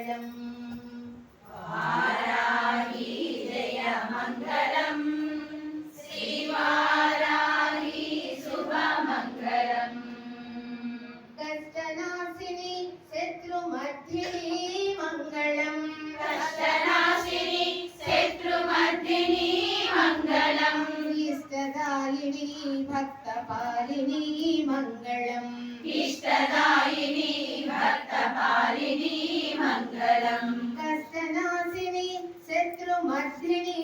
मङ्गलम् वाराही जय मङ्गलम् श्रीवाराही शुभमङ्गलम् कष्टनाशिनी शत्रुमर्दिनी मङ्गलम् कष्टनाशिनी शत्रुमर्दिनी मङ्गलम् इष्टदायिनी भक्तपालिनी मङ्गलम् इष्टदायिनी भक्तपालिनी मङ्गलम् कष्टनाशिनी शत्रुमर्दिनी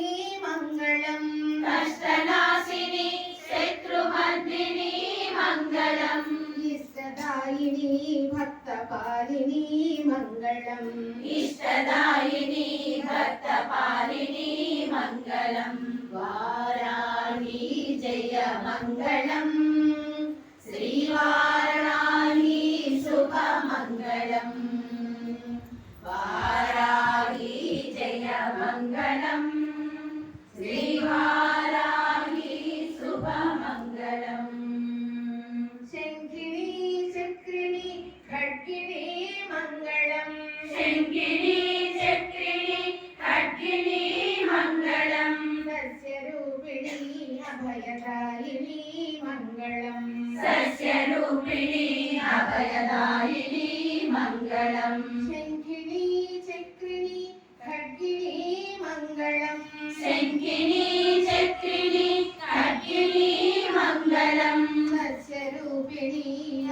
मङ्गलम् कष्टनाशिनी शत्रुमर्दिनी मङ्गलम् इष्टदायिनी भक्तपालिनी मङ्गलम् इष्टदायिनी भक्तपालिनी मङ्गलम् वाराही जय मङ्गलम् श्रीवाराही शुभमङ्गलम् वाराही जय मङ्गलम् श्रीवाराही शुभमङ्गलम् शङ्खिनी चक्रिणी खड्गिनी मङ्गलम् शङ्खिनी चक्रिणी खड्गिनी मङ्गलम् सस्यरूपिणी अभयदायिनी मङ्गलम् सस्यरूपिणी अभयदायिनी मङ्गलम् शङ्खिनी चक्रिणी खड्गिनी मङ्गलम् शङ्खिनी चक्रिणी खड्गिनी मङ्गलम् सस्यरूपिणी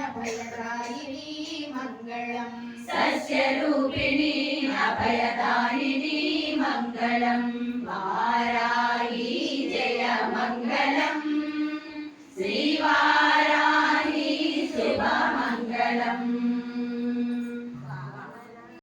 अभयदायिनी मङ्गलम् सस्यरूपिणी